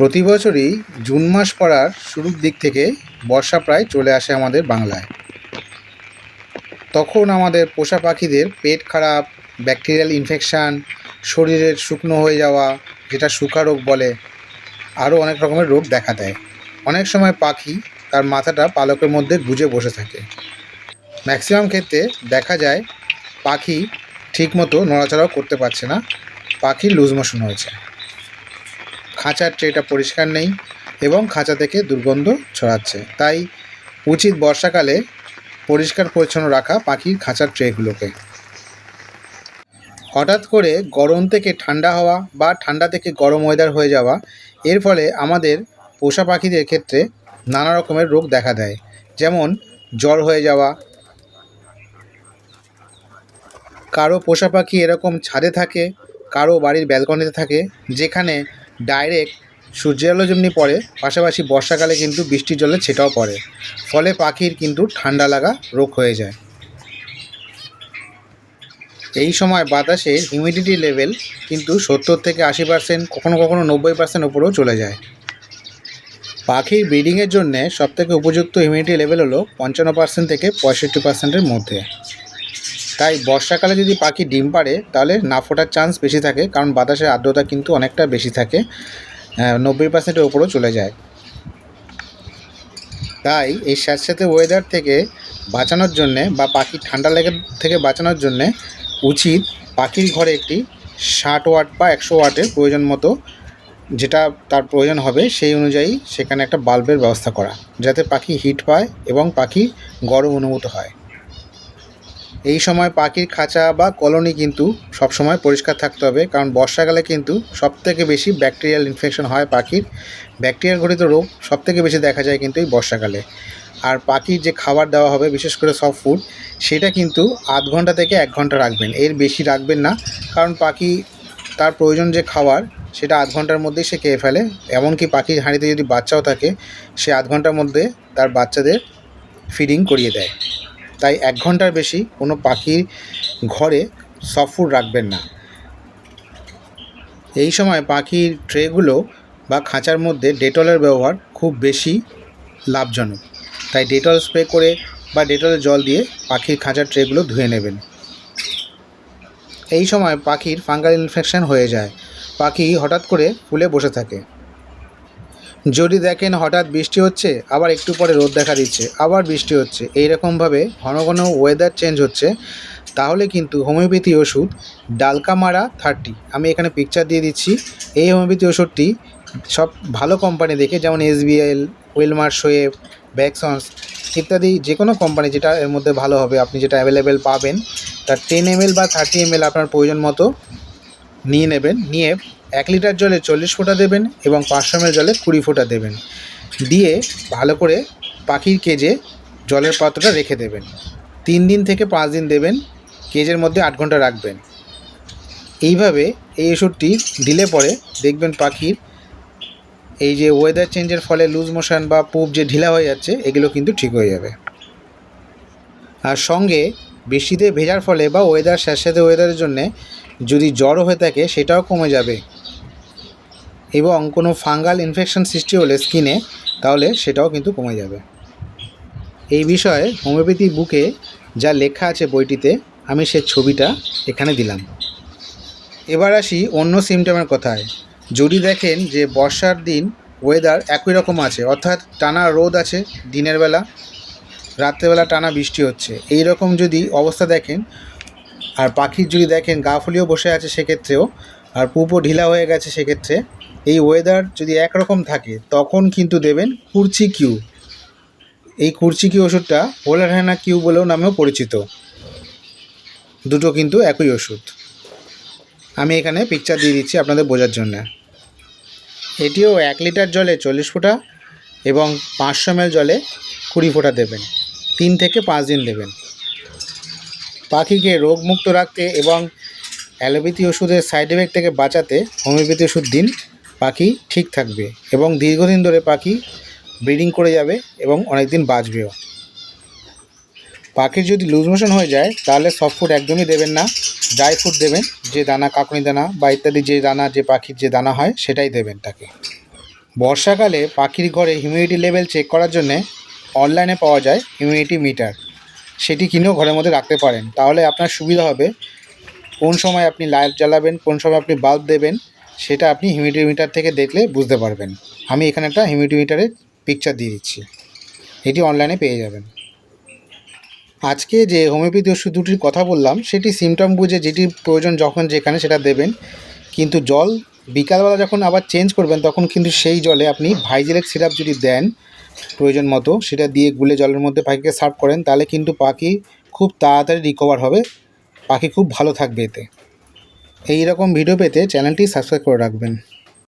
প্রতি বছরই জুন মাস পড়ার শুরুর দিক থেকে বর্ষা প্রায় চলে আসে আমাদের বাংলায়। তখন আমাদের পোষা পাখিদের পেট খারাপ, ব্যাকটেরিয়াল ইনফেকশান, শরীরের শুকনো হয়ে যাওয়া, যেটা শুকা রোগ বলে, আরও অনেক রকমের রোগ দেখা দেয়। অনেক সময় পাখি তার মাথাটা পালকের মধ্যে গুজে বসে থাকে। ম্যাক্সিমাম ক্ষেত্রে দেখা যায় পাখি ঠিকমতো নড়াচড়াও করতে পারছে না, পাখির লুজ মোশন হয়েছে। খাঁচার ট্রেটা পরিষ্কার নেই এবং খাঁচা থেকে দুর্গন্ধ ছড়াচ্ছে। তাই উচিত বর্ষাকালে পরিষ্কার পরিচ্ছন্ন রাখা পাখির খাঁচার ট্রেগুলোকে। হঠাৎ করে গরম থেকে ঠান্ডা হওয়া বা ঠান্ডা থেকে গরম ওয়েদার হয়ে যাওয়া, এর ফলে আমাদের পোষা পাখিদের ক্ষেত্রে নানা রকমের রোগ দেখা দেয়। যেমন জ্বর হয়ে যাওয়া, কারো পোষা পাখি এরকম ছাদে থাকে, কারো বাড়ির ব্যালকনিতে থাকে, যেখানে ডাইরেক্ট সূর্যের আলো যেমনি পড়ে, পাশাপাশি বর্ষাকালে কিন্তু বৃষ্টির জলে ছেটাও পড়ে, ফলে পাখির কিন্তু ঠান্ডা লাগা রোগ হয়ে যায়। এই সময় বাতাসের হিউমিডিটি লেভেল কিন্তু 70 থেকে 80%, কখনো কখনো 90% ওপরেও চলে যায়। পাখির ব্রিডিংয়ের জন্যে সবথেকে উপযুক্ত হিউমিডিটি লেভেল হলো 55% থেকে 65%-এর মধ্যে। তাই বর্ষাকালে যদি পাখি ডিম পাড়ে তাহলে না ফোটার চান্স বেশি থাকে, কারণ বাতাসের আর্দ্রতা কিন্তু অনেকটা বেশি থাকে, 90%-এর ওপরেও চলে যায়। তাই এই স্যাঁতস্যাঁতে ওয়েদার থেকে বাঁচানোর জন্যে বা পাখির ঠান্ডা লেগে থেকে বাঁচানোর জন্যে উচিত পাখির ঘরে একটি 60 ওয়াট বা 100 ওয়াটের প্রয়োজন মতো, যেটা তার প্রয়োজন হবে সেই অনুযায়ী সেখানে একটা বাল্বের ব্যবস্থা করা, যাতে পাখি হিট পায় এবং পাখি গরম অনুভূত হয়। এই সময় পাখির খাঁচা বা কলোনি কিন্তু সবসময় পরিষ্কার থাকতে হবে, কারণ বর্ষাকালে কিন্তু সবথেকে বেশি ব্যাকটেরিয়াল ইনফেকশন হয় পাখির। ব্যাকটেরিয়া ঘটিত রোগ সবথেকে বেশি দেখা যায় কিন্তু এই বর্ষাকালে। আর পাখির যে খাবার দেওয়া হবে, বিশেষ করে সফট ফুড, সেটা কিন্তু আধ ঘন্টা থেকে 1 ঘন্টা রাখবেন, এর বেশি রাখবেন না, কারণ পাখি তার প্রয়োজন যে খাবার সেটা আধ ঘন্টার মধ্যেই সে খেয়ে ফেলে। এমনকি পাখির হাঁড়িতে যদি বাচ্চাও থাকে, সে আধ ঘন্টার মধ্যে তার বাচ্চাদের ফিডিং করিয়ে দেয়। তাই 1 ঘন্টার বেশি কোনো পাখির ঘরে সফট ফুড রাখবেন না। এই সময় পাখির ট্রেগুলো বা খাঁচার মধ্যে ডেটলের ব্যবহার খুব বেশি লাভজনক। তাই ডেটল স্প্রে করে বা ডেটলের জল দিয়ে পাখির খাঁচার ট্রেগুলো ধুয়ে নেবেন। এই সময় পাখির ফাঙ্গাল ইনফেকশন হয়ে যায়, পাখি হঠাৎ করে ফুলে বসে থাকে। যদি দেখেন হঠাৎ বৃষ্টি হচ্ছে, আবার একটু পরে রোদ দেখা দিচ্ছে, আবার বৃষ্টি হচ্ছে, এইরকমভাবে ঘন ঘন ওয়েদার চেঞ্জ হচ্ছে, তাহলে কিন্তু হোমিওপ্যাথি ওষুধ ডালকামারা 30, আমি এখানে পিকচার দিয়ে দিচ্ছি। এই হোমিওপ্যাথি ওষুধটি সব ভালো কোম্পানি দেখে, যেমন SBL, ওয়েলমার্ট, শোয়েব, ব্যাকসন্স ইত্যাদি, যে কোনো কোম্পানি যেটা এর মধ্যে ভালো হবে, আপনি যেটা অ্যাভেলেবেল পাবেন, তার 10 ml বা 30 ml আপনার প্রয়োজন মতো নিয়ে নেবেন। নিয়ে 1 লিটার জলে 40 ফোঁটা দেবেন এবং 500 ml জলে 20 ফোঁটা দেবেন। দিয়ে ভালো করে পাখির কেজে জলের পাত্রটা রেখে দেবেন। 3 দিন থেকে 5 দিন দেবেন, কেজের মধ্যে 8 ঘন্টা রাখবেন। এইভাবে এই ওষুধটি দিলে পরে দেখবেন পাখির এই যে ওয়েদার চেঞ্জের ফলে লুজ মোশন বা পুপ যে ঢিলা হয়ে যাচ্ছে, এগুলো কিন্তু ঠিক হয়ে যাবে। আর সঙ্গে বৃষ্টিতে ভেজার ফলে বা ওয়েদার স্যাঁতস্যাঁতে ওয়েদারের জন্যে যদি জ্বরও হয়ে থাকে, সেটাও কমে যাবে। এবং কোনো ফাঙ্গাল ইনফেকশন সৃষ্টি হলে স্কিনে, তাহলে সেটাও কিন্তু কমে যাবে। এই বিষয়ে হোমিওপ্যাথি বুকে যা লেখা আছে বইটিতে, আমি সে ছবিটা এখানে দিলাম। এবার আসি অন্য সিমটমের কথায়। যদি দেখেন যে বর্ষার দিন ওয়েদার একই রকম আছে, অর্থাৎ টানা রোদ আছে দিনের বেলা, রাত্রেবেলা টানা বৃষ্টি হচ্ছে, এই রকম যদি অবস্থা দেখেন, আর পাখির যদি দেখেন গা ফুলিয়েও বসে আছে সেক্ষেত্রেও, আর পুপও ঢিলা হয়ে গেছে সেক্ষেত্রে, এই ওয়েদার যদি একরকম থাকে, তখন কিন্তু দেবেন কুরচি কিউ। এই কুরচি কিউ ওষুধটা হোলারহানা কিউ বলেও নামেও পরিচিত। দুটো কিন্তু একই ওষুধ। আমি এখানে পিকচার দিয়ে দিচ্ছি আপনাদের বোঝার জন্য। এটিও 1 লিটার জলে 40 ফোঁটা এবং 500 ml জলে 20 ফোঁটা দেবেন। 3 থেকে 5 দিন দেবেন। পাখিকে রোগমুক্ত রাখতে এবং অ্যালোপ্যাথি ওষুধের সাইড এফেক্ট থেকে বাঁচাতে হোমিওপ্যাথি ওষুধ দিন, পাখি ঠিক থাকবে এবং দীর্ঘদিন ধরে পাখি ব্রিডিং করে যাবে এবং অনেক দিন বাঁচবেও। পাখির যদি লুজ মোশন হয়ে যায়, তাহলে সফট ফুড একদমই দেবেন না, ড্রাই ফুড দেবেন, যে দানা, কাকুনি দানা বা ইত্যাদি যে দানা, যে পাখির যে দানা হয় সেটাই দেবেন তাকে। বর্ষাকালে পাখির ঘরে হিউমিডিটি লেভেল চেক করার জন্যে অনলাইনে পাওয়া যায় হিউমিডিটি মিটার। সেটি কিনেও ঘরের মধ্যে রাখতে পারেন। তাহলে আপনার সুবিধা হবে, কোন সময় আপনি লাইট জ্বালাবেন, কোন সময় আপনি বাল্ব দেবেন, সেটা আপনি হিউমিডিটি মিটার থেকে দেখলে বুঝতে পারবেন। আমি এখানে একটা হিউমিডিটি মিটারের পিকচার দিয়ে দিচ্ছি, এটি অনলাইনে পেয়ে যাবেন। আজকে যে হোমিওপ্যাথি ওষুধ দুটির কথা বললাম সেটি সিমটম বুঝে যেটি প্রয়োজন যখন যেখানে সেটা দেবেন, কিন্তু জল বিকালবেলা যখন আবার চেঞ্জ করবেন তখন কিন্তু সেই জলে আপনি ভাইজেলেক সিরাপ যদি দেন প্রয়োজন মতো, সেটা দিয়ে গুলে জলের মধ্যে পাখিকে সার্ভ করেন, তাহলে কিন্তু পাখি খুব তাড়াতাড়ি রিকভার হবে, পাখি খুব ভালো থাকবে এতে। এই রকম ভিডিও পেতে চ্যানেলটি সাবস্ক্রাইব করে রাখবেন।